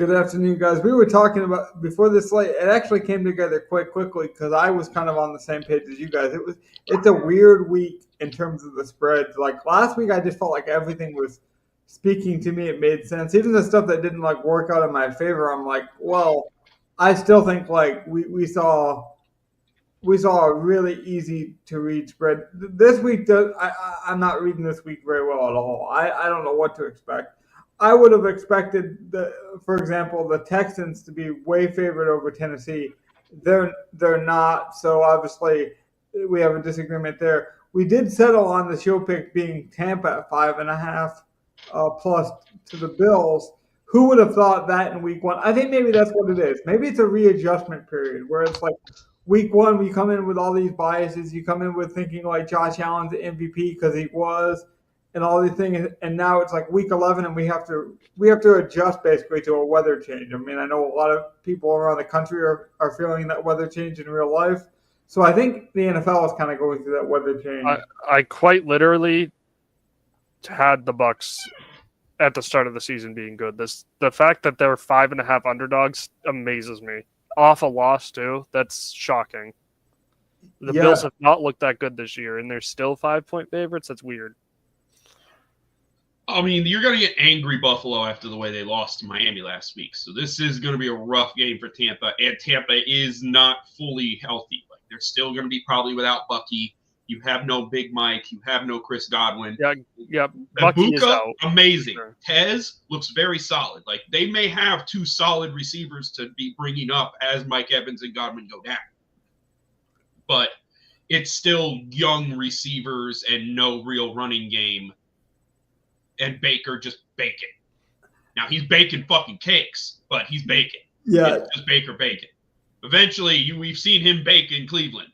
good afternoon, guys. We were talking about before this slate. It actually came together quite quickly because I was kind of on the same page as you guys. It's a weird week in terms of the spreads. Like last week, I just felt like everything was speaking to me. It made sense. Even the stuff that didn't like work out in my favor, I'm like, well, I still think like we saw a really easy to read spread. This week, I'm not reading this week very well at all. I don't know what to expect. I would have expected for example, the Texans to be way favored over Tennessee. They're not. So obviously, we have a disagreement there. We did settle on the show pick being Tampa at 5.5 plus to the Bills. Who would have thought that in week one? I think maybe that's what it is. Maybe it's a readjustment period where it's like week one, we come in with all these biases. You come in with thinking like Josh Allen's the MVP because he was, and all these things. And now it's like week 11, and we have to adjust basically to a weather change. I mean, I know a lot of people around the country are feeling that weather change in real life. So I think the NFL is kind of going through that weather change. I quite literally had the Bucks at the start of the season being good. The fact that they're 5.5 underdogs amazes me. Off a loss too. That's shocking. The Bills have not looked that good this year, and they're still 5-point favorites. That's weird. I mean, you're going to get angry Buffalo after the way they lost to Miami last week. So this is going to be a rough game for Tampa, and Tampa is not fully healthy. Like they're still going to be probably without Bucky. You have no Big Mike. You have no Chris Godwin. Yeah. Bucky is out. Amazing. Sure. Tez looks very solid. Like they may have two solid receivers to be bringing up as Mike Evans and Godwin go down. But it's still young receivers and no real running game. And Baker just baking. Now he's baking fucking cakes, but he's baking. Yeah. It's just Baker bacon. Eventually, we've seen him bake in Cleveland.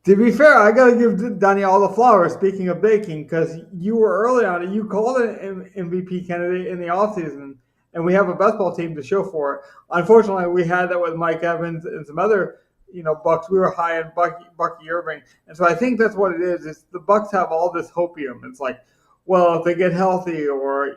To be fair, I got to give Donnie all the flowers, speaking of baking, because you were early on it. You called an MVP candidate in the offseason, and we have a best ball team to show for it. Unfortunately, we had that with Mike Evans and some other, Bucks. We were high on Bucky Irving. And so I think that's what it is. It's the Bucks have all this hopium. It's like, well, if they get healthy or,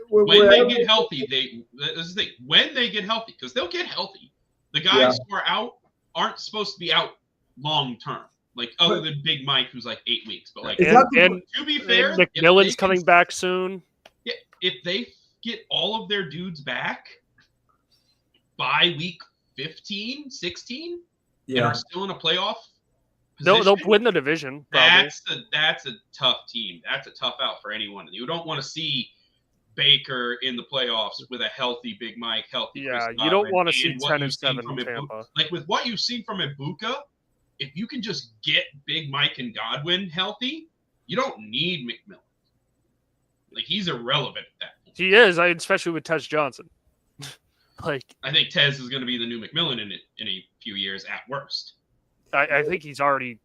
when they get healthy, this is the thing. When they get healthy, because they'll get healthy. The guys who are out aren't supposed to be out long term, like other than Big Mike, who's like 8 weeks. But like, and to be fair, McMillan's coming back soon. Yeah, if they get all of their dudes back by week 15, 16, and are still in a playoff position, they'll win the division. Probably. That's a tough team. That's a tough out for anyone. You don't want to see Baker in the playoffs with a healthy Big Mike, healthy. Yeah, Chris you don't want to Godwin, see 10-7 in Tampa. Like with what you've seen from Ibuka, if you can just get Big Mike and Godwin healthy, you don't need McMillan. Like he's irrelevant at that point. He is, especially with Tez Johnson. I think Tez is going to be the new McMillan in a few years at worst. I think he's already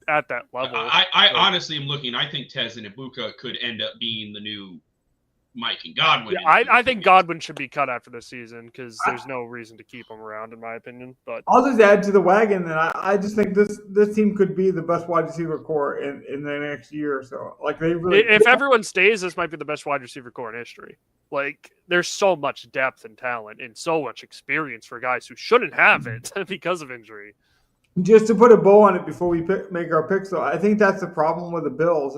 at that level. I honestly am looking. I think Tez and Ibuka could end up being the new Mike and Godwin. Yeah, I think Godwin should be cut after this season because there's no reason to keep him around, in my opinion. But I'll just add to the wagon that I just think this team could be the best wide receiver core in the next year or so. Like they really, if everyone stays, this might be the best wide receiver core in history. Like there's so much depth and talent and so much experience for guys who shouldn't have it because of injury. Just to put a bow on it before we make our picks, though, I think that's the problem with the Bills.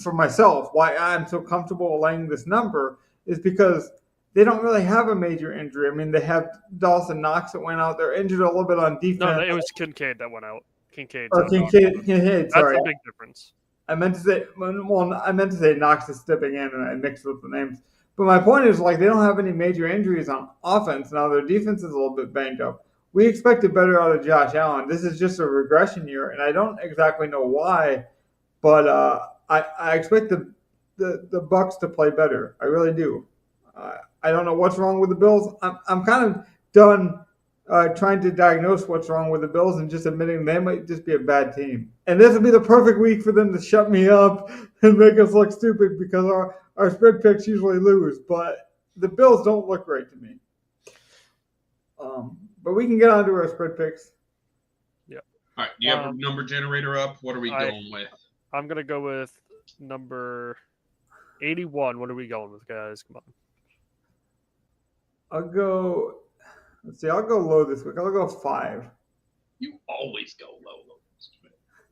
For myself, why I'm so comfortable laying this number is because they don't really have a major injury. I mean, they have Dawson Knox that went out. They're injured a little bit on defense. No, it was Kincaid that went out. Kincaid. Kincaid. Sorry, that's a big difference. I meant to say Knox is stepping in, and I mixed up the names. But my point is, like, they don't have any major injuries on offense now. Their defense is a little bit banged up. We expected better out of Josh Allen. This is just a regression year, and I don't exactly know why, but I expect the Bucks to play better. I really do. I don't know what's wrong with the Bills. I'm kind of done trying to diagnose what's wrong with the Bills and just admitting they might just be a bad team. And this would be the perfect week for them to shut me up and make us look stupid because our spread picks usually lose. But the Bills don't look great to me. But we can get on to our spread picks. Yeah. All right. Do you have a number generator up? What are we going with? I'm going to go with number 81. What are we going with, guys? Come on. I'll go. Let's see. I'll go low this week. I'll go 5. You always go low.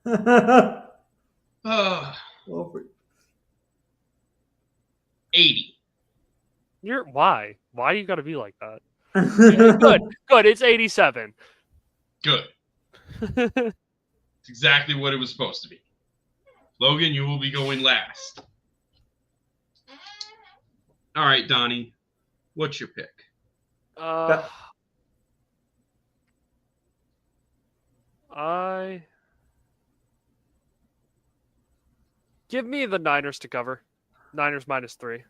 Well, Uh, for- 80. Why? Why you got to be like that? Good. It's 87. Good. It's exactly what it was supposed to be. Logan, you will be going last. All right, Donnie. What's your pick? Give me the Niners to cover. Niners -3.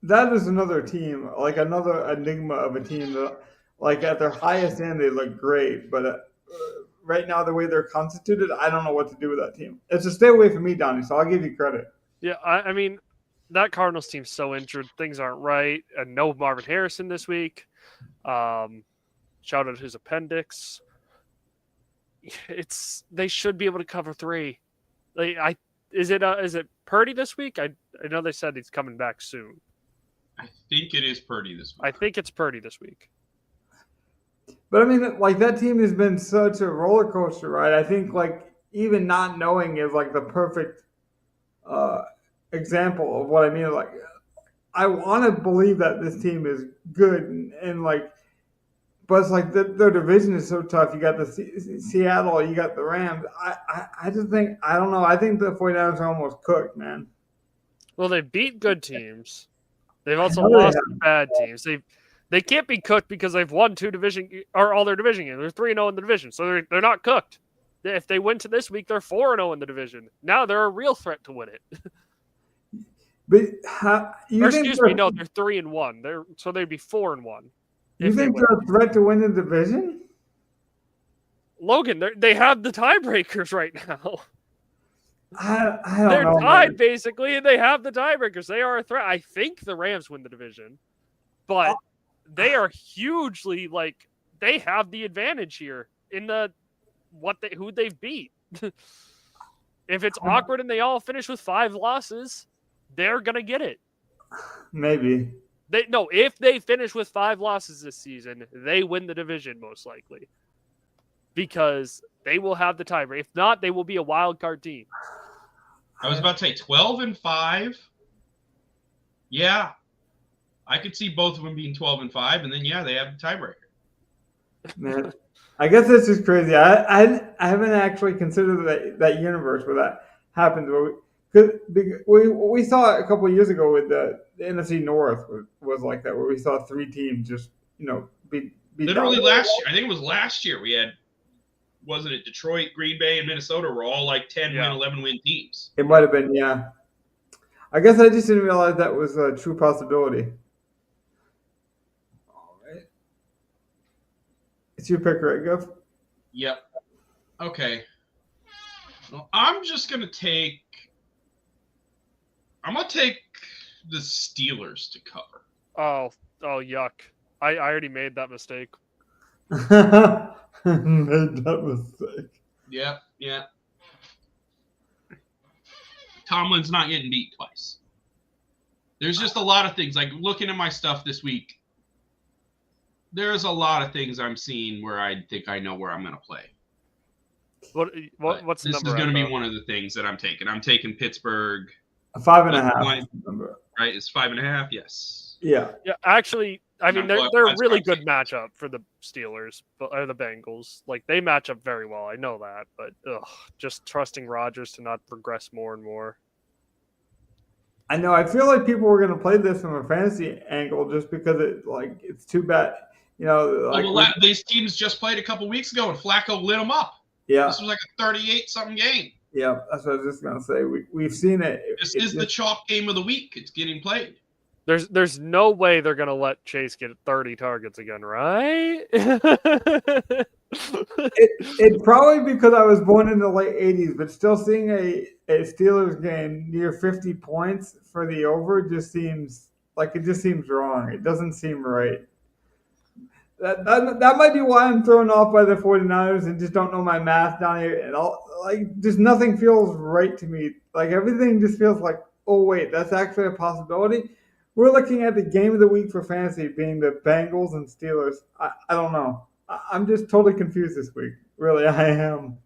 That is another team, like another enigma of a team that, like at their highest end, they look great, but right now the way they're constituted, I don't know what to do with that team. It's a stay away from me, Donnie. So I'll give you credit. Yeah, I mean, that Cardinals team's so injured, things aren't right, and no Marvin Harrison this week. Shout out his appendix. They should be able to cover 3. Is it Purdy this week? I know they said he's coming back soon. I think it is Purdy this week. I think it's Purdy this week. But I mean, like that team has been such a roller coaster, right? I think like even not knowing is like the perfect example of what I mean. Like, I want to believe that this team is good and like, but it's like their division is so tough. You got the Seattle, you got the Rams. I just think I don't know. I think the 49ers are almost cooked, man. Well, they beat good teams. They've also lost to bad teams. They can't be cooked because they've won all their division games. They're 3-0 in the division, so they're not cooked. If they win to this week, they're 4-0 in the division. Now they're a real threat to win it. But they're 3-1. So they'd be 4-1. You think they're a threat to win the division? Logan, they have the tiebreakers right now. I don't know. They're tied basically, and they have the tiebreakers. They are a threat. I think the Rams win the division, but they are hugely they have the advantage here in who they've beat. If it's awkward and they all finish with 5 losses, they're gonna get it. Maybe. If they finish with 5 losses this season, they win the division most likely. Because they will have the tiebreaker. If not, they will be a wild card team. I was about to say 12-5. Yeah. I could see both of them being 12-5, and then they have the tiebreaker. Man, I guess this is crazy. I haven't actually considered that universe where that happens. We saw it a couple of years ago with the NFC North was like that, where we saw 3 teams just beat literally last year. I think it was last year we had. Wasn't it Detroit, Green Bay, and Minnesota were all like 10-win, 11-win teams? It might have been, yeah. I guess I just didn't realize that was a true possibility. All right. It's your pick, right, Gov? Yep. Okay. Well, I'm going to take the Steelers to cover. Oh, yuck. I already made that mistake. Made that mistake. Yeah. Tomlin's not getting beat twice. There's just a lot of things. Like looking at my stuff this week, there's a lot of things I'm seeing where I think I know where I'm going to play. What's the number? This is going to be one of the things that I'm taking. I'm taking Pittsburgh. 5.5. Right? It's 5.5. Yes. Yeah. Yeah. Actually, I mean, they're a really good matchup for the Steelers, or the Bengals. Like they match up very well. I know that, but just trusting Rodgers to not progress more and more. I know. I feel like people were going to play this from a fantasy angle just because it's too bad. These teams just played a couple weeks ago, and Flacco lit them up. Yeah. This was like a 38-something game. Yeah, that's what I was just going to say. We've seen it. This is the chalk game of the week. It's getting played. There's no way they're going to let Chase get 30 targets again, right? It's probably because I was born in the late 80s, but still seeing a Steelers game near 50 points for the over just seems wrong. It doesn't seem right. That might be why I'm thrown off by the 49ers and just don't know my math down here. And just nothing feels right to me. Like everything just feels like, oh wait, that's actually a possibility. we're looking at the game of the week for fantasy being the Bengals and Steelers. I don't know. I'm just totally confused this week. Really, I am.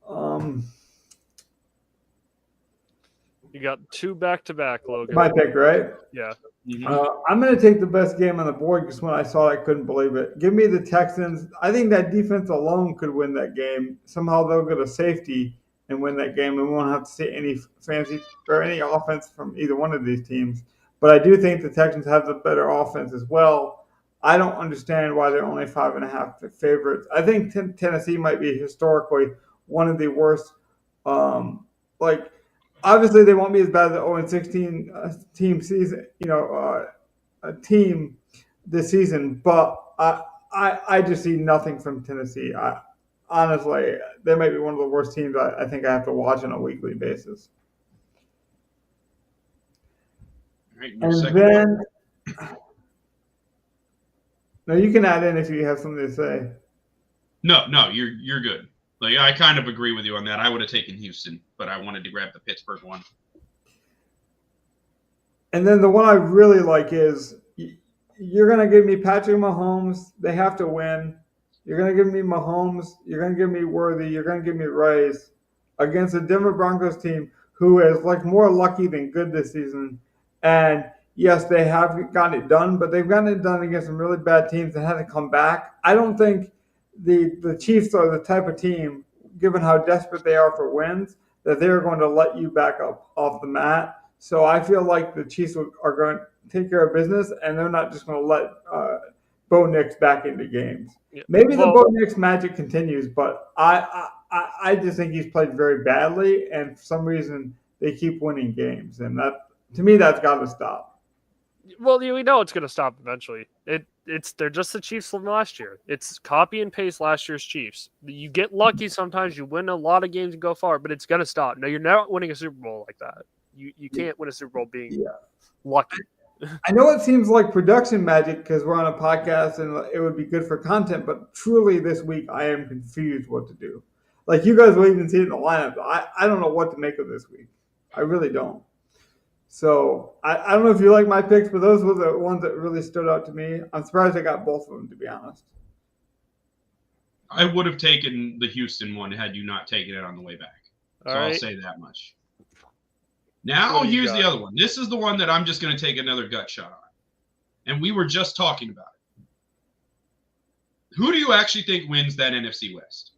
Um, You got 2 back-to-back, Logan. my pick, right? Yeah. I'm going to take the best game on the board because when I saw it, I couldn't believe it. Give me the Texans. I think that defense alone could win that game. Somehow they'll get a safety and win that game, and we won't have to see any fancy or any offense from either one of these teams. But I do think the Texans have the better offense as well. I don't understand why they're only 5.5 favorites. I think Tennessee might be historically one of the worst. Like obviously they won't be as bad as the 0-16 team season, team this season. But I just see nothing from Tennessee. Honestly, they might be one of the worst teams I think I have to watch on a weekly basis. Right, and then, no, you can add in if you have something to say. No, you're good. Like I kind of agree with you on that. I would have taken Houston, but I wanted to grab the Pittsburgh one. And then the one I really like is you're going to give me Patrick Mahomes. They have to win. You're going to give me Mahomes. You're going to give me Worthy. You're going to give me Rice against a Denver Broncos team who is like more lucky than good this season. And yes, they have gotten it done, but they've gotten it done against some really bad teams that had to come back. I don't think the Chiefs are the type of team, given how desperate they are for wins, that they're going to let you back up off the mat. So I feel like the Chiefs are going to take care of business, and they're not just going to let Bo Nix back into games. Yeah. Maybe the Bo Nix magic continues, but I just think he's played very badly, and for some reason they keep winning games, and that to me that's got to stop. Well, we know it's going to stop eventually. They're just the Chiefs from last year. It's copy and paste last year's Chiefs. You get lucky sometimes. You win a lot of games and go far, but it's going to stop. No, you're not winning a Super Bowl like that. You can't win a Super Bowl being lucky. I know it seems like production magic because we're on a podcast and it would be good for content, but truly this week I am confused what to do. Like you guys will even see it in the lineup. I don't know what to make of this week. I really don't. So I don't know if you like my picks, but those were the ones that really stood out to me. I'm surprised I got both of them, to be honest. I would have taken the Houston one had you not taken it on the way back. So I'll say that much. Now here's the other one. This is the one that I'm just going to take another gut shot on. And we were just talking about it. Who do you actually think wins that NFC West?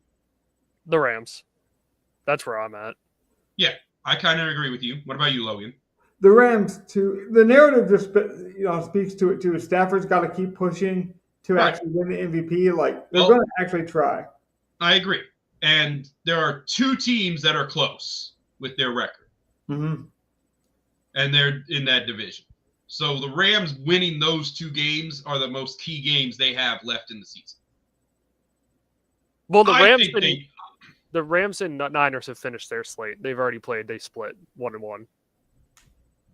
The Rams. That's where I'm at. Yeah, I kind of agree with you. What about you, Logan? The Rams, the narrative just speaks to it too. Stafford's got to keep pushing to actually win the MVP. Like they're going to actually try. I agree. And there are 2 teams that are close with their record. Mm-hmm. And they're in that division. So the Rams winning those 2 games are the most key games they have left in the season. Well, the Rams and Niners have finished their slate. They've already played. They split 1-1.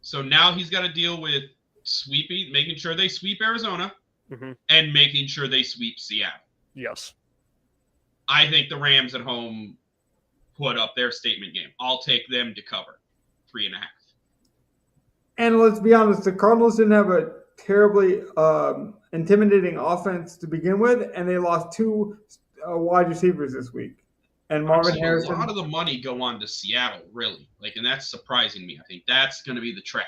So now he's got to deal with making sure they sweep Arizona, and making sure they sweep Seattle. Yes. I think the Rams at home put up their statement game. I'll take them to cover 3.5. And let's be honest, the Cardinals didn't have a terribly intimidating offense to begin with, and they lost 2 wide receivers this week. And Marvin Harrison. A lot of the money go on to Seattle, really. And that's surprising me. I think that's going to be the trend.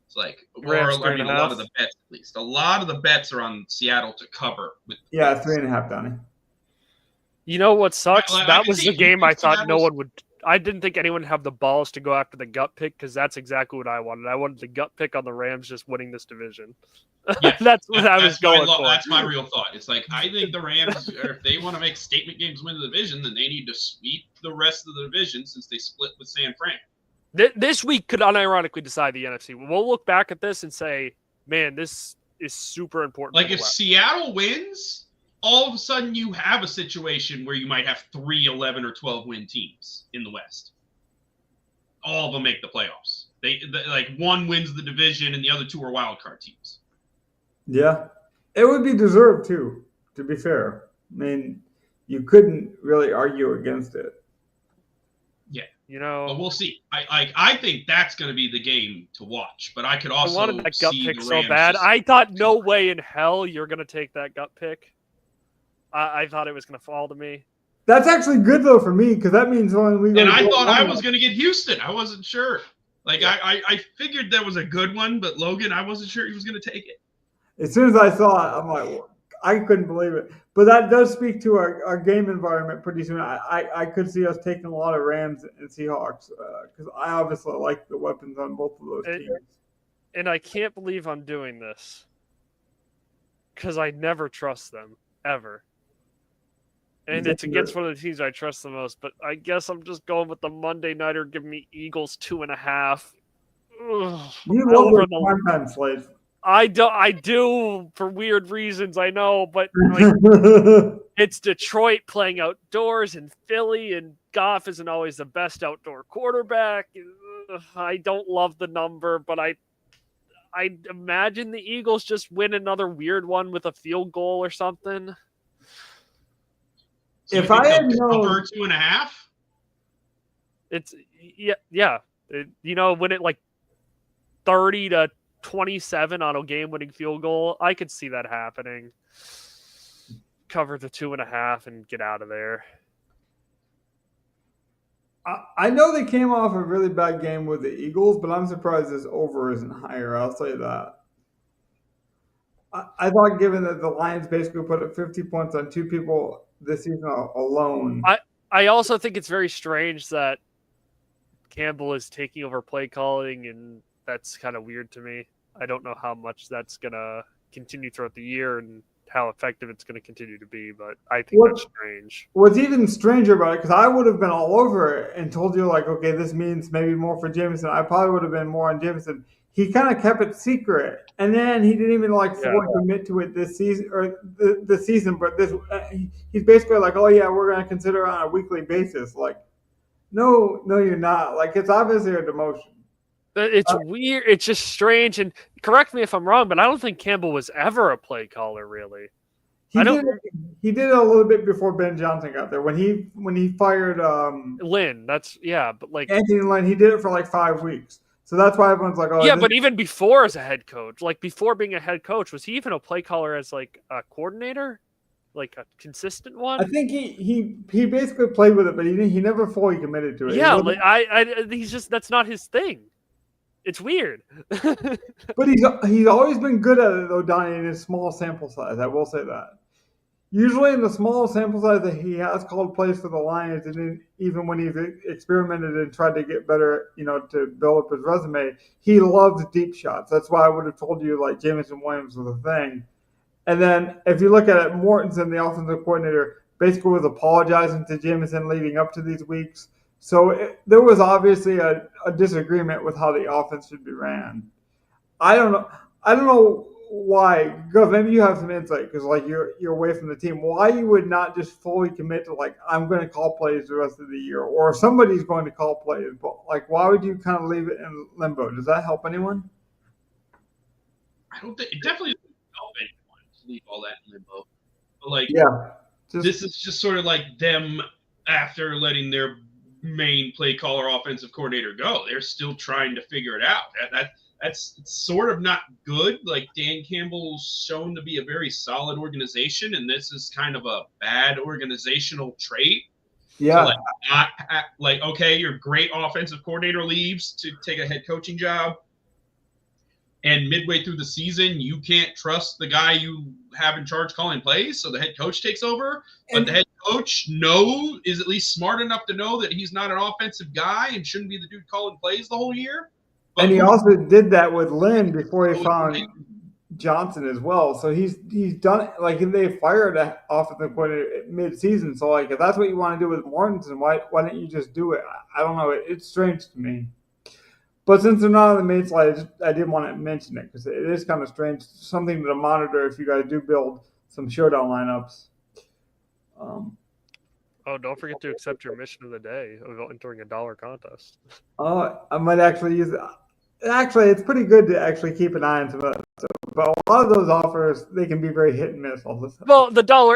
It's like, a lot of the bets, at least. A lot of the bets are on Seattle to cover. 3.5, Donnie. You know what sucks? That was the game I thought no one would. I didn't think anyone would have the balls to go after the gut pick because that's exactly what I wanted. I wanted the gut pick on the Rams just winning this division. Yeah, that's what I was going for. That's my real thought. It's like, I think the Rams, if they want to make statement games win the division, then they need to sweep the rest of the division since they split with San Fran. This week could unironically decide the NFC. We'll look back at this and say, man, this is super important. Like if Seattle wins, all of a sudden you have a situation where you might have 3 11 or 12 win teams in the West. All of them make the playoffs. They like one wins the division and the other 2 are wild card teams. Yeah, it would be deserved too, to be fair. I mean, you couldn't really argue against it. Yeah, But we'll see. I think that's going to be the game to watch. But I could I also wanted that gut see pick the so Rams bad. just- I thought no way in hell you're going to take that gut pick. I thought it was going to fall to me. That's actually good though for me because that means when we go. And to I go thought I lineup- was going to get Houston. I wasn't sure. I figured that was a good one, but Logan, I wasn't sure he was going to take it. As soon as I saw it, I'm like, I couldn't believe it. But that does speak to our game environment pretty soon. I could see us taking a lot of Rams and Seahawks because I obviously like the weapons on both of those teams. And I can't believe I'm doing this because I never trust them, ever. And it's against one of the teams I trust the most, but I guess I'm just going with the Monday Nighter giving me Eagles 2.5. You love the primetime slates. I do for weird reasons, I know, but like, it's Detroit playing outdoors in Philly, and Goff isn't always the best outdoor quarterback. I don't love the number, but I imagine the Eagles just win another weird one with a field goal or something. So if I had known cover 2.5, it's yeah. When it like 30-27 on a game-winning field goal, I could see that happening. Cover the 2.5 and get out of there. I know they came off a really bad game with the Eagles, but I'm surprised this over isn't higher. I'll say that. I thought, given that the Lions basically put up 50 points on two people this season alone. I also think it's very strange that Campbell is taking over play calling, and that's kind of weird to me. I don't know how much that's going to continue throughout the year and how effective it's going to continue to be, but I think that's strange. What's even stranger about it, because I would have been all over it and told you, like, okay, this means maybe more for Jameson. I probably would have been more on Jameson. He kind of kept it secret, and then he didn't even fully commit to it this season or the season. But he's basically like, "Oh yeah, we're going to consider it on a weekly basis." Like, no, you're not. Like, it's obviously a demotion. It's weird. It's just strange. And correct me if I'm wrong, but I don't think Campbell was ever a play caller, really. He did it a little bit before Ben Johnson got there when he fired Lynn. But like Anthony Lynn, he did it for like 5 weeks. So that's why everyone's like, "Oh, yeah." But even before as a head coach, like before being a head coach, was he even a play caller as like a coordinator, like a consistent one? I think he basically played with it, but he never fully committed to it. Yeah, he's just that's not his thing. It's weird. But he's always been good at it though, Donnie, in his small sample size. I will say that. Usually in the small sample size that he has called plays for the Lions, and then even when he's experimented and tried to get better, to build up his resume, he loves deep shots. That's why I would have told you like Jameson Williams was a thing. And then if you look at it, Mortensen, the offensive coordinator, basically was apologizing to Jameson leading up to these weeks. So there was obviously a disagreement with how the offense should be ran. I don't know why. Go, maybe you have some insight because like you're away from the team. Why you would not just fully commit to like I'm going to call plays the rest of the year, or somebody's going to call plays, but like why would you kind of leave it in limbo? Does that help anyone? I don't think it definitely doesn't help anyone to leave all that in limbo. But like, this is just sort of like them after letting their main play caller offensive coordinator go. They're still trying to figure it out. That's sort of not good. Like Dan Campbell's shown to be a very solid organization, and this is kind of a bad organizational trait. Yeah. So okay, your great offensive coordinator leaves to take a head coaching job, and midway through the season, you can't trust the guy you have in charge calling plays, so the head coach takes over. But the head coach is at least smart enough to know that he's not an offensive guy and shouldn't be the dude calling plays the whole year. And he also did that with Lynn before he found Johnson as well. So he's done it. Like they fired an offensive coordinator mid-season. So like if that's what you want to do with Mortensen, why don't you just do it? I don't know. It's strange to me. But since they're not on the main slide, I did want to mention it because it is kind of strange. Something to monitor if you guys do build some showdown lineups. Don't forget to accept your mission of the day of entering a $1 contest. I might actually use it. Actually, it's pretty good to actually keep an eye on some of that. But a lot of those offers, they can be very hit and miss all the time. Well,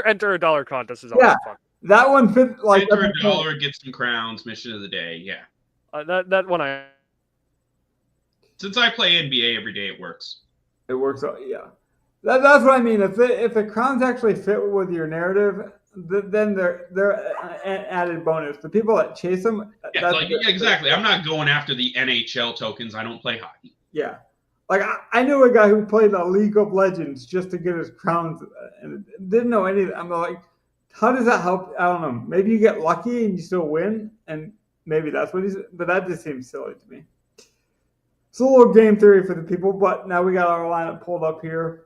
enter a $1 contest is always fun. That one fit like enter $1, get some crowns, mission of the day. Yeah. That one I Since I play NBA every day, it works. It works out, yeah. That's what I mean. If the crowns actually fit with your narrative, then they're an added bonus. The people that chase them, Yeah, exactly. I'm not going after the NHL tokens. I don't play hockey. Yeah, like I knew a guy who played a League of Legends just to get his crowns and didn't know anything. I'm like, how does that help? I don't know. Maybe you get lucky and you still win, and maybe that's what he's. But that just seems silly to me. It's a little game theory for the people, but now we got our lineup pulled up here.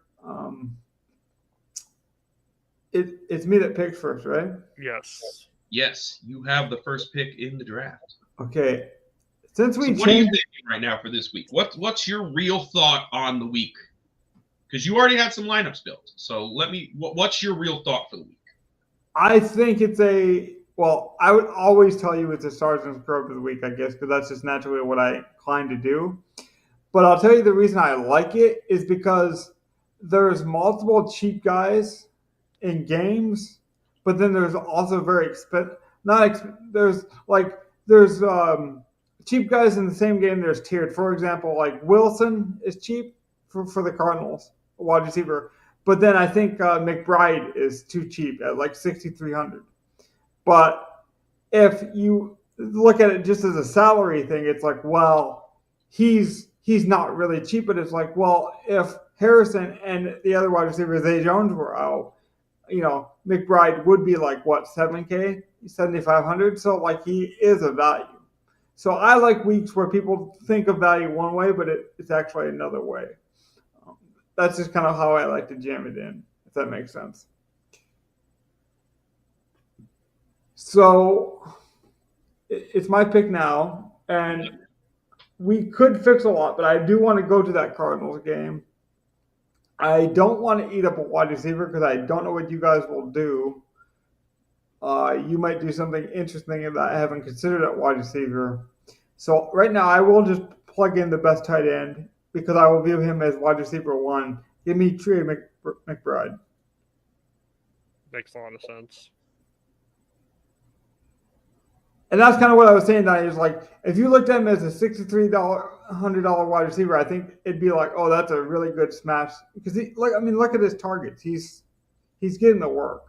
It's me that picks first, right? yes. Yes, you have the first pick in the draft. Okay. Since we what are you thinking right now for this week? What's your real thought on the week? Because you already had some lineups built. So what's your real thought for the week? I think it's I would always tell you it's a stars and scrubs of the week, I guess, because that's just naturally what I incline to do. But I'll tell you the reason I like it is because there's multiple cheap guys in games, but then there's also very expensive. There's cheap guys in the same game. There's tiered. For example, like Wilson is cheap for the Cardinals, wide receiver. But then I think McBride is too cheap at like 6,300. But if you look at it just as a salary thing, it's like, well, he's not really cheap. But it's like, well, if Harrison and the other wide receiver Zay Jones were out, McBride would be like what, 7K, 7,500. So like he is a value. So I like weeks where people think of value one way, but it's actually another way. That's just kind of how I like to jam it in, if that makes sense. So it's my pick now, and we could fix a lot, but I do want to go to that Cardinals game. I don't want to eat up a wide receiver because I don't know what you guys will do. You might do something interesting that I haven't considered at wide receiver. So right now I will just plug in the best tight end because I will view him as wide receiver 1. Give me Trey McBride. Makes a lot of sense. And that's kind of what I was saying. That is like, if you looked at him as a $6,300 wide receiver, I think it'd be like, oh, that's a really good smash. Because look at his targets. He's getting the work.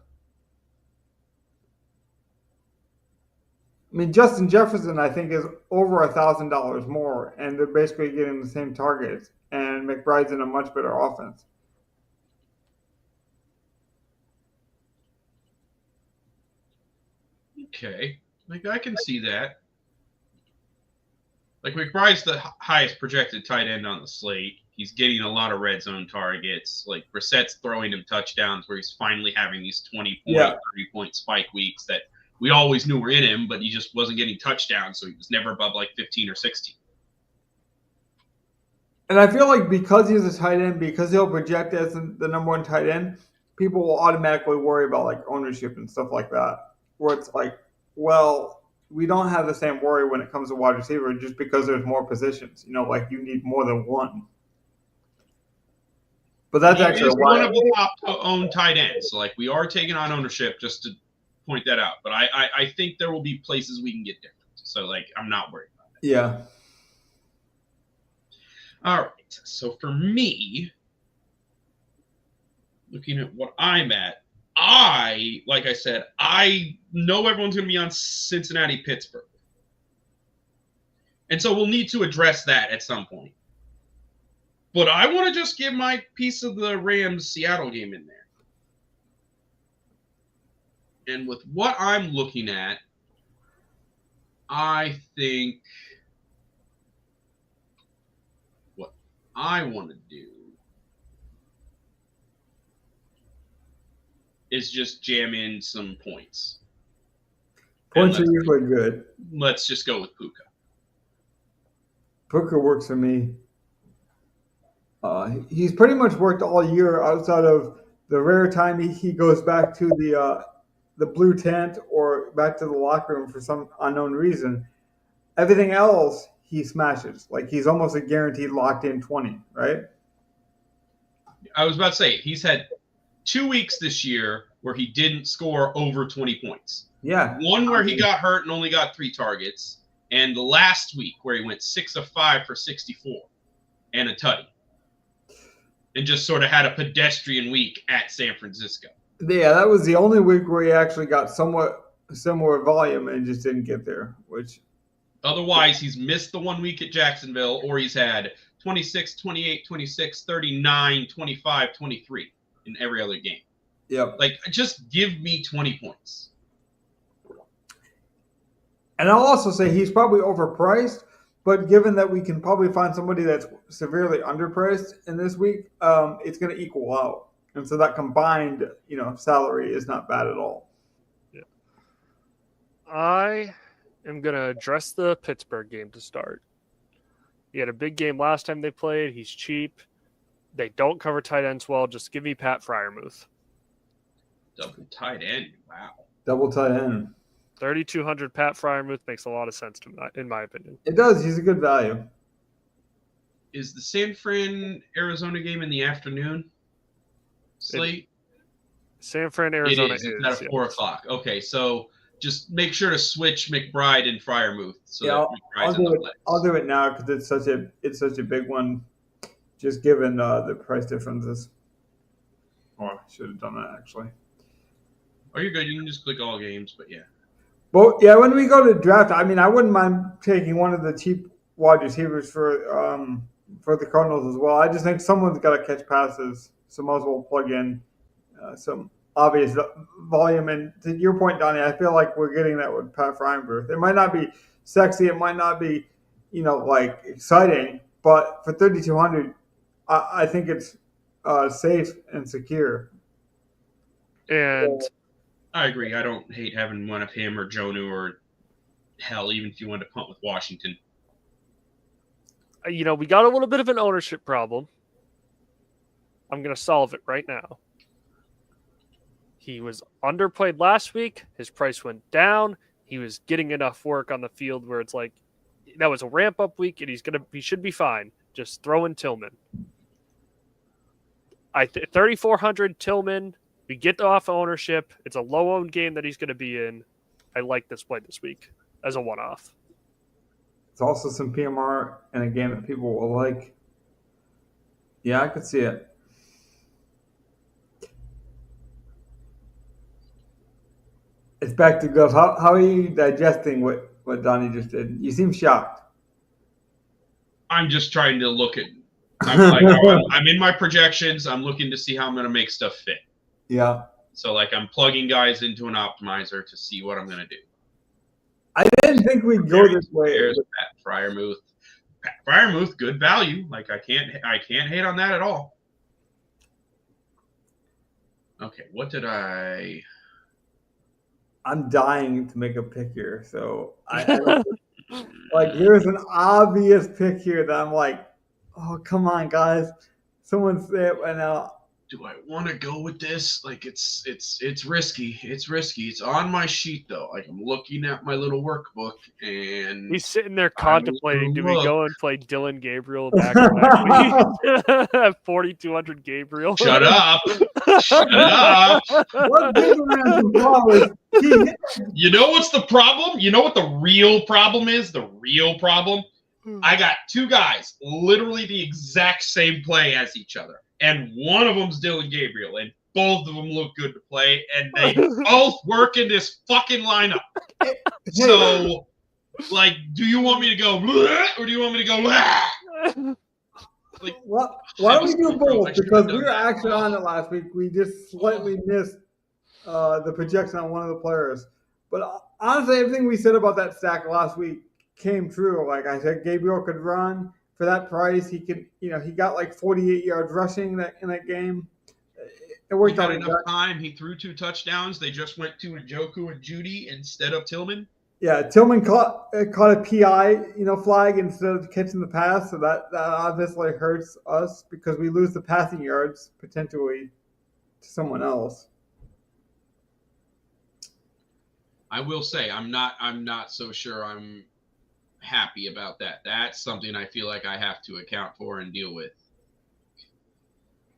I mean, Justin Jefferson, I think, is over $1,000 more, and they're basically getting the same targets. And McBride's in a much better offense. Okay. Like, I can see that. Like, McBride's the highest projected tight end on the slate. He's getting a lot of red zone targets. Like, Brissett's throwing him touchdowns where he's finally having these 20-point, 30-point spike weeks that we always knew were in him, but he just wasn't getting touchdowns, so he was never above, like, 15 or 16. And I feel like because he's a tight end, because he'll project as the number 1 tight end, people will automatically worry about, like, ownership and stuff like that. Where it's like, well, we don't have the same worry when it comes to wide receiver just because there's more positions. Like you need more than one. But that's actually one of the top owned tight ends. So like we are taking on ownership, just to point that out. But I think there will be places we can get different. So like I'm not worried about that. Yeah. All right. So for me, looking at what I'm at, like I said, I know everyone's going to be on Cincinnati, Pittsburgh. And so we'll need to address that at some point. But I want to just give my piece of the Rams-Seattle game in there. And with what I'm looking at, I think what I want to do is just jam in some points. Points are usually good. Let's just go with Puka. Puka works for me. He's pretty much worked all year outside of the rare time he goes back to the blue tent or back to the locker room for some unknown reason. Everything else he smashes. Like he's almost a guaranteed locked in 20, right? I was about to say he's had 2 weeks this year where he didn't score over 20 points. Yeah. One where he got hurt and only got 3 targets, and last week where he went 6 of 5 for 64 and a tutty, and just sort of had a pedestrian week at San Francisco. Yeah, that was the only week where he actually got somewhat similar volume and just didn't get there. Which otherwise, he's missed the 1 week at Jacksonville, or he's had 26, 28, 26, 39, 25, 23 in every other game. Yep. Like, just give me 20 points. And I'll also say he's probably overpriced, but given that we can probably find somebody that's severely underpriced in this week, it's going to equal out. And so that combined, salary is not bad at all. Yeah. I am going to address the Pittsburgh game to start. He had a big game last time they played. He's cheap. They don't cover tight ends well. Just give me Pat Freiermuth. Double tight end. Wow. Double tight end. 3,200 Pat Freiermuth makes a lot of sense in my opinion. It does. He's a good value. Is the San Fran Arizona game in the afternoon slate? San Fran Arizona is at 4 o'clock. Okay, so just make sure to switch McBride and Freiermuth. So yeah, that I'll do it now because it's such a big one. Just given the price differences. Oh, I should have done that actually. Oh, you're good. You can just click all games, but yeah. Well, yeah, when we go to draft, I mean, I wouldn't mind taking one of the cheap wide receivers for the Cardinals as well. I just think someone's got to catch passes, so might as well plug in some obvious volume. And to your point, Donnie, I feel like we're getting that with Pat Freiermuth. It might not be sexy, it might not be, like exciting, but for 3,200, I think it's safe and secure. And I agree. I don't hate having one of him or Jonah or hell, even if you want to punt with Washington. we got a little bit of an ownership problem. I'm going to solve it right now. He was underplayed last week. His price went down. He was getting enough work on the field where it's like that was a ramp up week, and he should be fine. Just throw in Tillman. 3,400 Tillman. We get off ownership. It's a low-owned game that he's going to be in. I like this play this week as a one-off. It's also some PMR in a game that people will like. Yeah, I could see it. It's back to Gov. How are you digesting what Donnie just did? You seem shocked. I'm just trying to look at. I'm in my projections. I'm looking to see how I'm going to make stuff fit. Yeah. So I'm plugging guys into an optimizer to see what I'm going to do. I didn't think we'd go this way. There's Pat Freiermuth. Pat Freiermuth, good value. I can't hate on that at all. Okay, what did I? I'm dying to make a pick here, so there's an obvious pick here that I'm like, oh come on guys, someone say it right now. Do I want to go with this? It's risky. It's risky. It's on my sheet though. I'm looking at my little workbook and he's sitting there contemplating, do we go and play Dylan Gabriel back to back 4,200 Gabriel? Shut up. Shut up. You know what's the problem? You know what the real problem is? The real problem? I got two guys, literally the exact same play as each other. And one of them's Dylan Gabriel, and both of them look good to play, and they both work in this fucking lineup. So, do you want me to go or do you want me to go why don't we do both? Because we were actually on it last week. We just slightly missed the projection on one of the players. But honestly, everything we said about that stack last week came true. Like I said, Gabriel could run. For that price, he could, he got 48 yards rushing in that game. It worked out enough time. He threw 2 touchdowns. They just went to Njoku and Judy instead of Tillman. Yeah, Tillman caught a PI, flag instead of catching the pass. So that obviously hurts us because we lose the passing yards potentially to someone else. I will say I'm not so sure I'm happy about that. That's something I feel like I have to account for and deal with.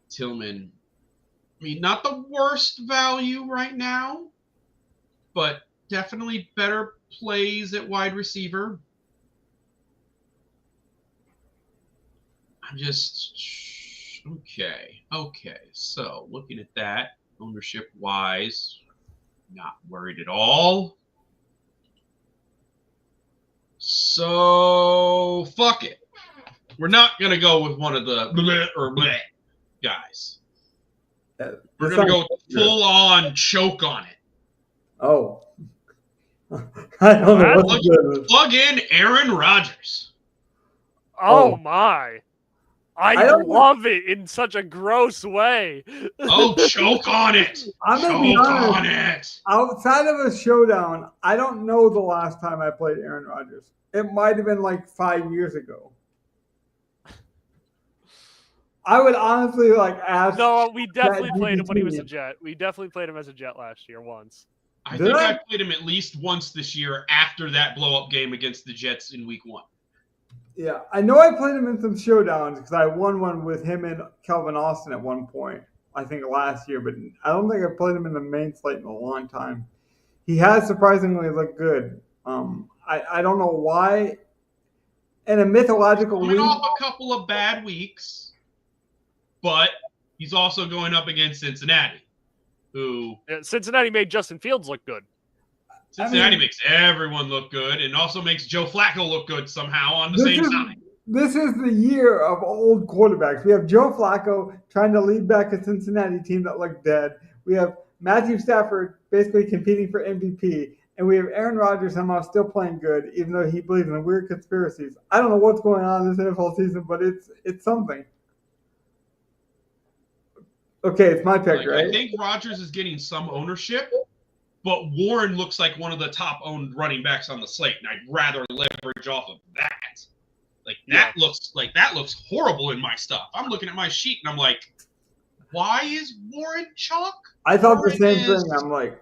Tillman, not the worst value right now, but definitely better plays at wide receiver. I'm just okay. So looking at that, ownership wise, not worried at all. So fuck it. We're not gonna go with one of the bleh or bleh guys. We're gonna go full on choke on it. Oh. I don't know what to do. Plug in Aaron Rodgers. Oh my. I love it in such a gross way. Oh, choke on it. I'm gonna be Choke honest. on it. Outside of a showdown, I don't know the last time I played Aaron Rodgers. It might have been like 5 years ago. I would honestly ask. No, we definitely played him when he was a ChatGPT. Jet. We definitely played him as a Jet last year once. I Did think I? I played him at least once this year after that blow up game against the Jets in week 1. Yeah, I know I played him in some showdowns because I won one with him and Calvin Austin at one point, I think last year, but I don't think I played him in the main slate in a long time. He has surprisingly looked good. I don't know why. In a mythological Coming week, off a couple of bad weeks, but he's also going up against Cincinnati, who Cincinnati made Justin Fields look good. Cincinnati makes everyone look good and also makes Joe Flacco look good somehow on the same side. This is the year of old quarterbacks. We have Joe Flacco trying to lead back a Cincinnati team that looked dead. We have Matthew Stafford basically competing for MVP. And we have Aaron Rodgers somehow still playing good, even though he believes in weird conspiracies. I don't know what's going on this NFL season, but it's something. Okay, it's my pick, right? I think Rodgers is getting some ownership, but Warren looks like one of the top owned running backs on the slate, and I'd rather leverage off of that. That looks horrible in my stuff. I'm looking at my sheet and I'm like, why is Warren chalk? I thought the same thing. I'm like,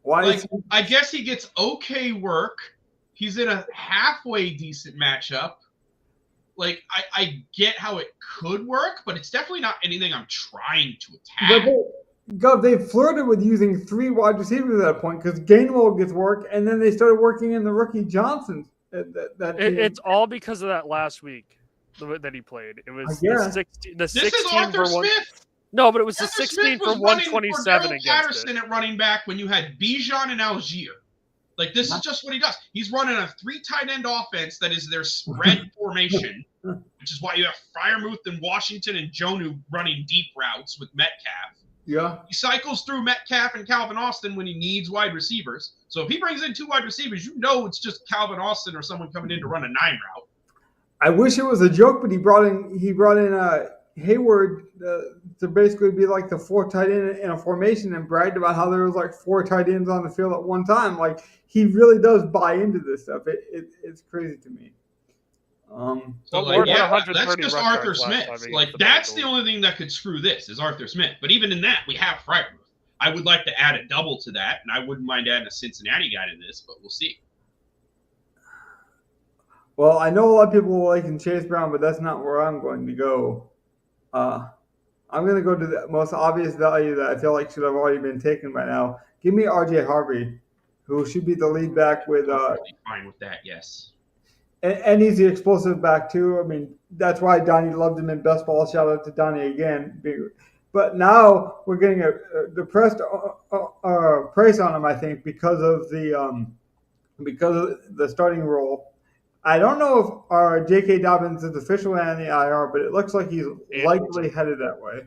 why? I guess he gets okay work. He's in a halfway decent matchup. I get how it could work, but it's definitely not anything I'm trying to attack. But they flirted with using 3 wide receivers at that point because Gainwell gets work, and then they started working in the rookie Johnson. It's all because of that last week that he played. It was the 16 this is Arthur for one. Smith. No, but it was Arthur the 16 Smith for was 127 running for against Patterson it. at running back when you had Bijan and Algier. This is just what he does. He's running a 3 tight end offense that is their spread formation, which is why you have Freiermuth and Washington and Jonnu running deep routes with Metcalf. Yeah. He cycles through Metcalf and Calvin Austin when he needs wide receivers. So if he brings in 2 wide receivers, it's just Calvin Austin or someone coming in to run a 9 route. I wish it was a joke, but he brought in Hayward to basically be like the 4th tight end in a formation and bragged about how there was 4 tight ends on the field at one time. He really does buy into this stuff. It's crazy to me. That's just Arthur Smith. That's the only thing that could screw this is Arthur Smith. But even in that, we have Freiermuth. I would like to add a double to that, and I wouldn't mind adding a Cincinnati guy to this, but we'll see. Well, I know a lot of people like Chase Brown, but that's not where I'm going to go. I'm going to go to the most obvious value that I feel like should have already been taken by now. Give me R.J. Harvey, who should be the lead back with. Fine with that, yes. And he's the explosive back too. I mean, that's why Donnie loved him in best ball. Shout out to Donnie again. But now we're getting a depressed price on him, I think, because of the starting role. I don't know if our J.K. Dobbins is officially on the IR, but it looks like he's likely headed that way.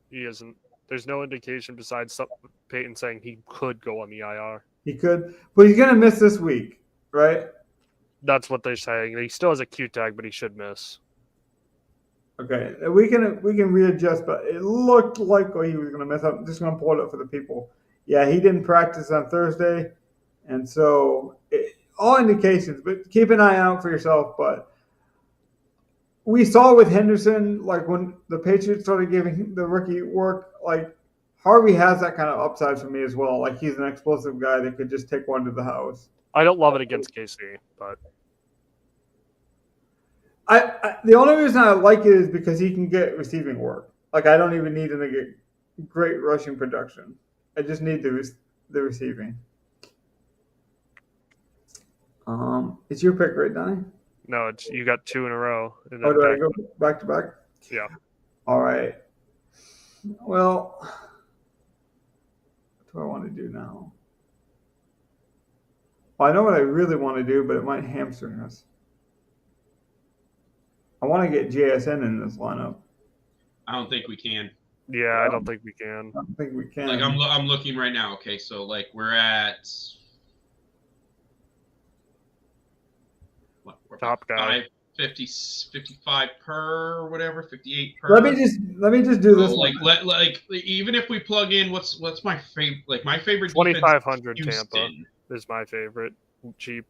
He isn't. There's no indication besides Peyton saying he could go on the IR. He could, but he's going to miss this week, right? That's what they're saying. He still has a Q tag, but he should miss. Okay, we can readjust, but it looked like he was going to miss. I'm just going to pull it up for the people. Yeah, he didn't practice on Thursday, and so all indications. But keep an eye out for yourself. But we saw with Henderson, when the Patriots started giving the rookie work, Harvey has that kind of upside for me as well. He's an explosive guy that could just take one to the house. I don't love it against KC, but the only reason I like it is because he can get receiving work. I don't even need him to get great rushing production. I just need the receiving. It's your pick, right, Donnie? No, it's you got 2 in a row. And Oh, then do I back, go back to back? yeah. All right. Well, what do I want to do now? Well, I know what I really want to do, but it might hamstring us. I want to get JSN in this lineup. I don't think we can. Yeah, I don't think we can. I don't think we can. Like I'm looking right now. Okay, so like we're at what? We're Top guy. 55 per or whatever, 58 per. Let me just do So, this like one. like even if we plug in what's my favorite, like my favorite 2,500 defense is Tampa Houston is my favorite. Cheap.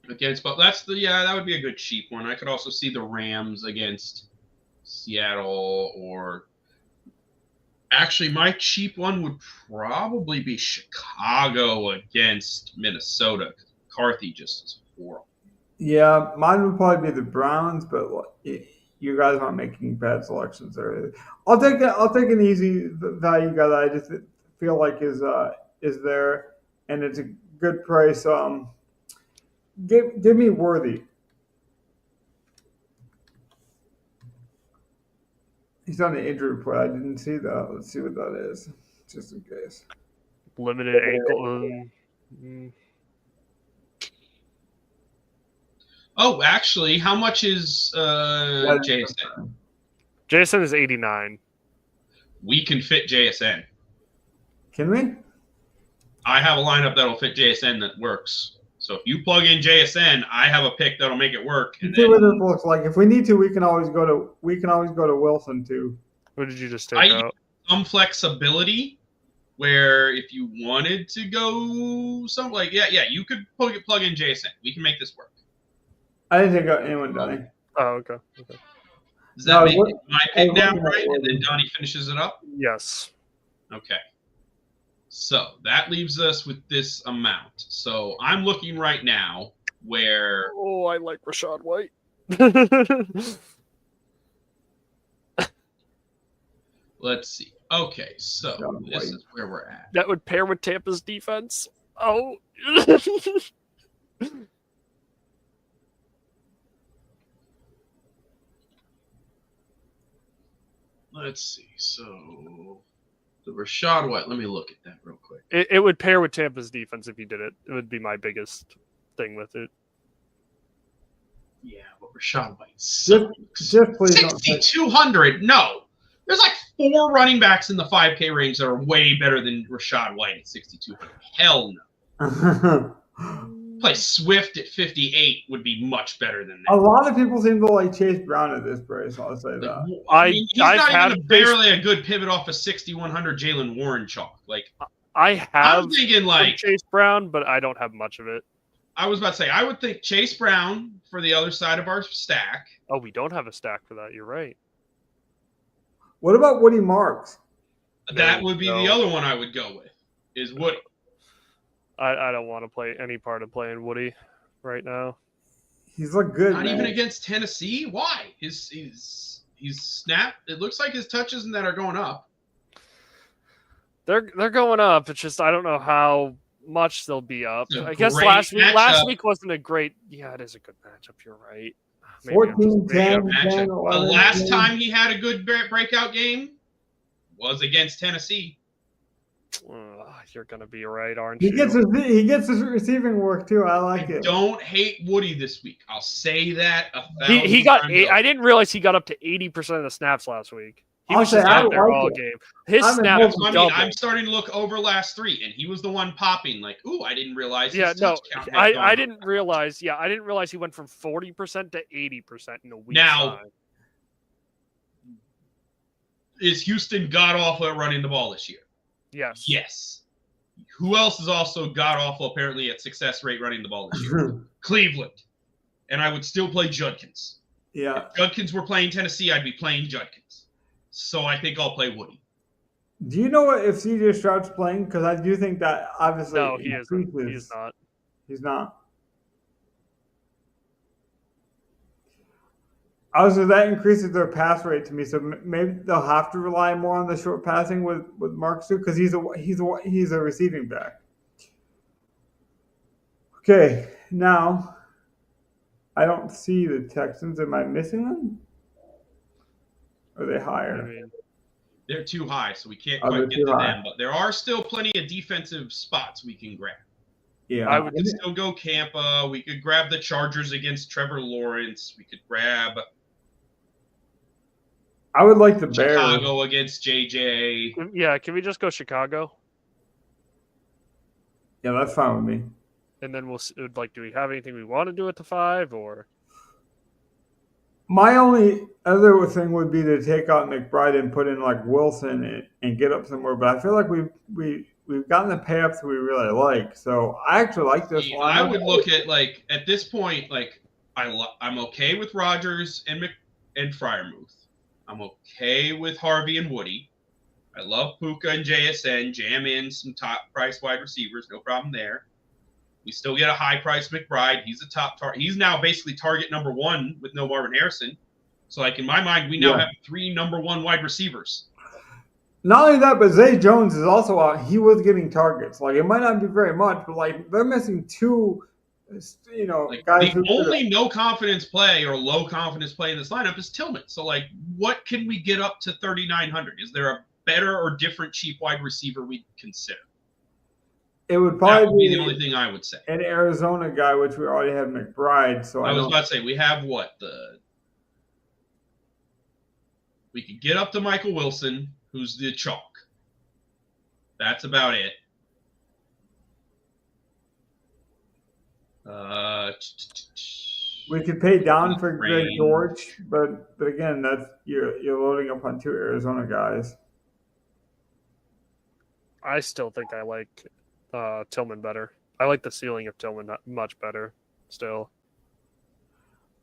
against, but that would be a good cheap one. I could also see the Rams against Seattle, or actually my cheap one would probably be Chicago against Minnesota. McCarthy just is horrible. Yeah, mine would probably be the Browns, but you guys aren't making bad selections there. I'll take an easy value guy that I just feel like is there, and it's a good price. Give me Worthy. He's on the injury report. I didn't see that. Let's see what that is, just in case. Limited ankle. Oh, actually, how much is JSN? Jason is 89. We can fit JSN. Can we? I have a lineup that'll fit JSN that works. So if you plug in JSN, I have a pick that'll make it work. And see what it looks like. If we need to, we can always go to Wilson too. What did you just take out? Some flexibility where if you wanted to go something like you could plug in JSN. We can make this work. I didn't take out anyone, Donnie. Oh, okay. Does that make my pick now, right? And then Donnie finishes it up? Yes. Okay. So that leaves us with this amount. So I'm looking right now where... Oh, I like Rashad White. Let's see. Okay, so this is where we're at. That would pair with Tampa's defense. Oh. Let's see. So the Rashad White. Let me look at that real quick. It would pair with Tampa's defense if you did it. It would be my biggest thing with it. Yeah, but Rashad White just please 6,200. No, there's like 4 running backs in the 5K range that are way better than Rashad White at 6,200. Hell no. Play Swift at 58 would be much better than that. A lot of people seem to like Chase Brown at this price. I'll say that. He's not even barely a good pivot off of 6,100 Jalen Warren chalk. Like I'm thinking like Chase Brown, but I don't have much of it. I was about to say I would think Chase Brown for the other side of our stack. Oh, we don't have a stack for that. You're right. What about Woody Marks? That would be the other one I would go with. Is Woody. I don't want to play any part of playing Woody right now. He's looked good. Not even against Tennessee. Why? He's snapped. It looks like his touches and that are going up. They're going up. It's just I don't know how much they'll be up. I guess last week wasn't a great. Yeah, it is a good matchup. You're right. 14, 10, 10, 11, the last time he had a good breakout game was against Tennessee. You're gonna be right, aren't you? He gets his receiving work too. I like it. Don't hate Woody this week. I'll say that. He got. I didn't realize he got up to 80% of the snaps last week. He was just out there all game. His snaps. I'm starting to look over last 3, and he was the one popping. Like, ooh, I didn't realize. Yeah, no, I didn't realize. Yeah, I didn't realize he went from 40% to 80% in a week. Now, is Houston god awful at running the ball this year? Yes. Yes. Who else is also god awful apparently at success rate running the ball this year? Cleveland. And I would still play Judkins. Yeah. If Judkins were playing Tennessee, I'd be playing Judkins. So I think I'll play Woody. Do you know what if CJ Stroud's playing? Because I do think that obviously. No, he isn't. He's not. He's not. Also, that increases their pass rate to me, so maybe they'll have to rely more on the short passing with Mark Stu because he's a receiving back. Okay, now I don't see the Texans. Am I missing them? Or are they I higher? mean, They're too high, so we can't Oh, they're quite get too to high. them. But there are still plenty of defensive spots we can grab. Yeah. I We would could still go Campa. We could grab the Chargers against Trevor Lawrence. We could grab I would like the Bears. Chicago against JJ. yeah, can we just go Chicago? Yeah, that's fine with me. And then do we have anything we want to do at the 5 or? My only other thing would be to take out McBride and put in like Wilson and get up somewhere. But I feel like we've gotten the payoffs we really like. So I actually like this lineup. I would look at at this point, I'm okay with Rodgers and Freiermuth. I'm okay with Harvey and Woody. I love Puka and JSN. Jam in some top price wide receivers, no problem there. We still get a high price McBride. He's a top target. He's now basically target number 1 with no Marvin Harrison. So in my mind, we now have 3 number 1 wide receivers. Not only that, but Zay Jones is also out. He was getting targets. It might not be very much, but they're missing 2, guys. The only no confidence play or low confidence play in this lineup is Tillman. So what can we get up to 3,900? Is there a better or different cheap wide receiver we'd consider? It would probably be the only thing I would say. An Arizona guy, which we already have McBride. So I was about to say we have we could get up to Michael Wilson, who's the chalk. That's about it. We could pay down for Greg George, but again, that's you're loading up on 2 Arizona guys. I still think I like Tillman better. I like the ceiling of Tillman much better still.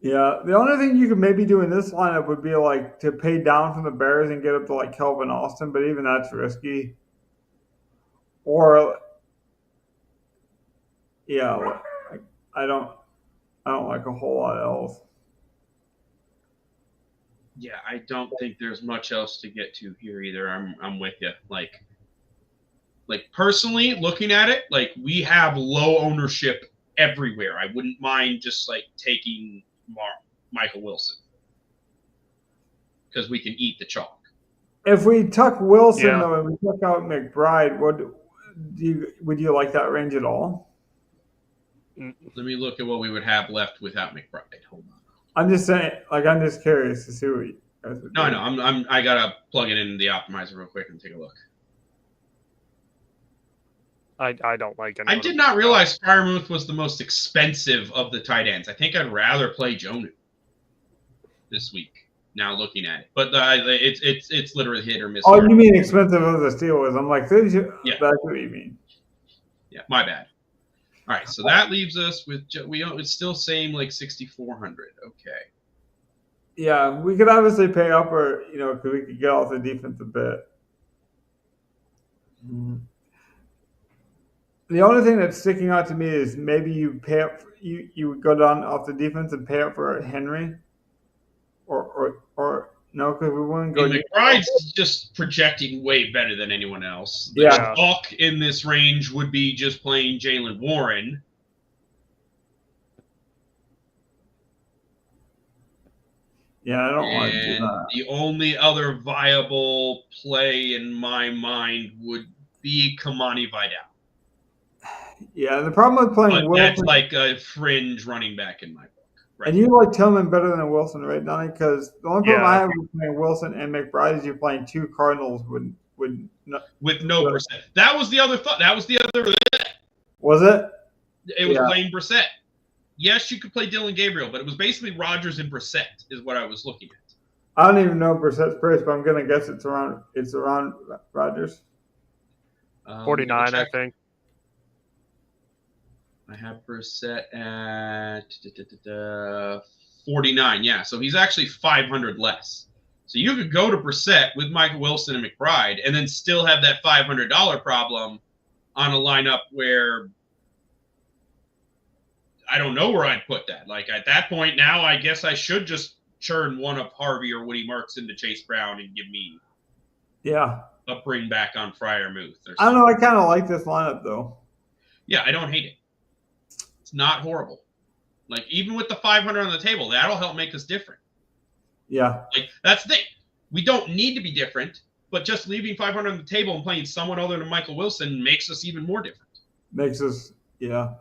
Yeah, the only thing you could maybe do in this lineup would be to pay down from the Bears and get up to Kelvin Austin, but even that's risky. Or, yeah, I don't like a whole lot else. Yeah, I don't think there's much else to get to here either. I'm with you. Personally, looking at it, we have low ownership everywhere. I wouldn't mind just taking Michael Wilson because we can eat the chalk. If we tuck Wilson though, and we took out McBride, would you like that range at all? Let me look at what we would have left without McBride. Hold on. I'm just saying, I'm just curious to see what you guys would do. No, I gotta plug it in the optimizer real quick and take a look. I don't like it. I did not realize Freiermuth was the most expensive of the tight ends. I think I'd rather play Jonah this week. Now looking at it, but it's literally hit or miss. Oh, you mean expensive of the Steelers? I'm like, yeah, that's what you mean. Yeah, my bad. All right, so that leaves us with it's still same 6,400. Okay. Yeah, we could obviously pay up, or because we could get off the defense a bit. Mm-hmm. The only thing that's sticking out to me is maybe you pay up. You would go down off the defense and pay up for Henry, or no, because we wouldn't go. McBride's just projecting way better than anyone else. The chalk in this range would be just playing Jaylen Warren. Yeah, I don't want to do that. The only other viable play in my mind would be Kamani Vidal. Yeah, the problem with playing Wilson, that's a fringe running back in my book. Right? And you like Tillman better than Wilson, right, Donnie? Because the only problem I have with playing Wilson and McBride is you're playing 2 Cardinals with no Brissett. That was the other thought. That was the other. Was it? It was playing Brissett. Yes, you could play Dylan Gabriel, but it was basically Rodgers and Brissett is what I was looking at. I don't even know Brissett's price, but I'm gonna guess it's around Rodgers. 49, I think. I have Brissett at 49. Yeah, so he's actually 500 less. So you could go to Brissett with Michael Wilson and McBride, and then still have that $500 problem on a lineup where I don't know where I'd put that. At that point now, I guess I should just churn one of Harvey or Woody Marks into Chase Brown and give me a bring back on Freiermuth. I don't know. I kind of like this lineup though. Yeah, I don't hate it. It's not horrible. Like, even with the 500 on the table, that'll help make us different. Yeah. Like, that's the thing. We don't need to be different, but just leaving 500 on the table and playing someone other than Michael Wilson makes us even more different. Makes us, yeah.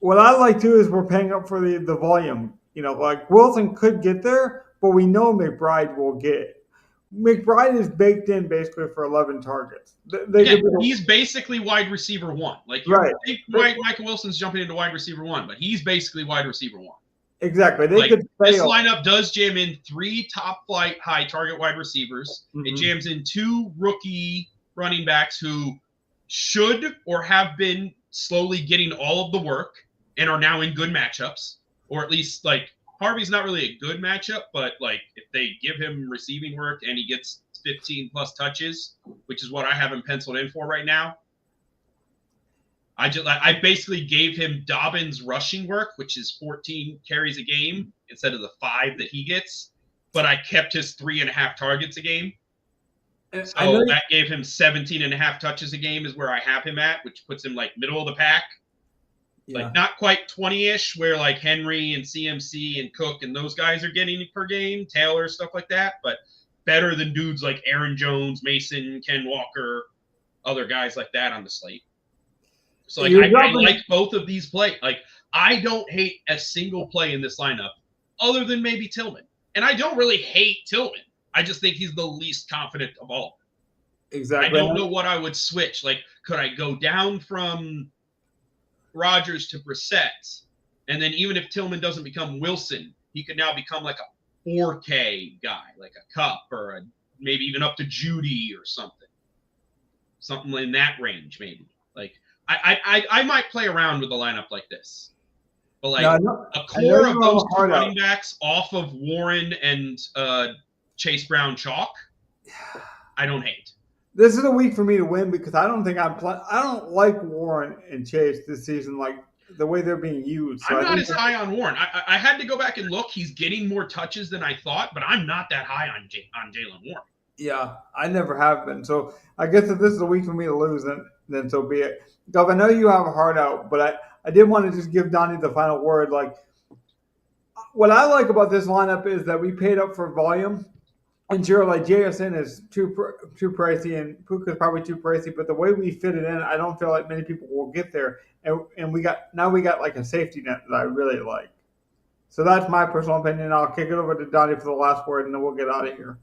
What I like too is we're paying up for the volume. Like Wilson could get there, but we know McBride will get it. McBride is baked in basically for 11 targets. He's basically wide receiver 1. Like, right. Michael Wilson's jumping into wide receiver 1, but he's basically wide receiver 1. Exactly. This lineup does jam in 3 top flight high target wide receivers. Mm-hmm. It jams in 2 rookie running backs who should or have been slowly getting all of the work and are now in good matchups, or at least like Harvey's not really a good matchup, but like if they give him receiving work and he gets 15 plus touches, which is what I have him penciled in for right now. I basically gave him Dobbins rushing work, which is 14 carries a game instead of the 5 that he gets, but I kept his 3.5 targets a game. So that gave him 17.5 touches a game is where I have him at, which puts him like middle of the pack. Yeah. Like not quite 20-ish where like Henry and CMC and Cook and those guys are getting per game, Taylor, stuff like that, but better than dudes like Aaron Jones, Mason, Ken Walker, other guys like that on the slate. So like I like both of these plays. Like I don't hate a single play in this lineup other than maybe Tillman. And I don't really hate Tillman. I just think he's the least confident of all. Exactly. I don't know what I would switch. Like, could I go down from Rodgers to Brissett? And then even if Tillman doesn't become Wilson, he could now become like a 4K guy, like a Cup or maybe even up to Judy or something. Something in that range, maybe. Like, I might play around with a lineup like this. But like a core of those 2 running backs off of Warren and Chase Brown chalk, I don't hate. This is a week for me to win because I don't think I don't like Warren and Chase this season, like the way they're being used. So I'm not as high on Warren. I had to go back and look. He's getting more touches than I thought, but I'm not that high on Jaylen Warren. Yeah, I never have been. So I guess if this is a week for me to lose, then so be it. Gov, I know you have a heart out, but I did want to just give Donnie the final word. Like, what I like about this lineup is that we paid up for volume. And sure, like JSN is too pricey and Puka is probably too pricey, but the way we fit it in, I don't feel like many people will get there. And we got like a safety net that I really like. So that's my personal opinion. I'll kick it over to Donnie for the last word, and then we'll get out of here.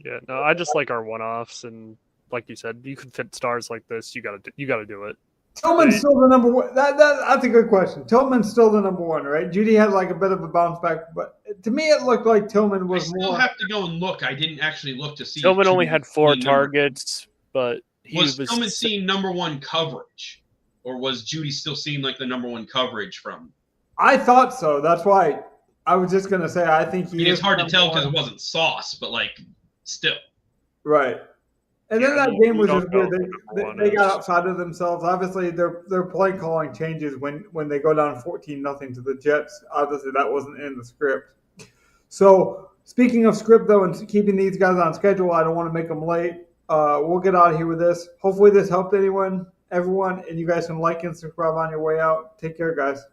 Yeah, no, I just like our one-offs, and like you said, you can fit stars like this. You got to do it. Tillman's still the number one. That's a good question. Tillman's still the number one, right? Judy had like a bit of a bounce back, but to me it looked like Tillman was more. I still have to go and look. I didn't actually look to see. Tillman only had 4 targets, but was Tillman seeing number 1 coverage, or was Judy still seeing like the number 1 coverage from? I thought so. That's why I was just gonna say I think he. It's hard to tell because it wasn't Sauce, but like still. Right. And then that game was just weird. They got outside of themselves. Obviously, their play calling changes when they go down 14-0 to the Jets. Obviously, that wasn't in the script. So, speaking of script, though, and keeping these guys on schedule, I don't want to make them late. We'll get out of here with this. Hopefully, this helped everyone, and you guys can like and subscribe on your way out. Take care, guys.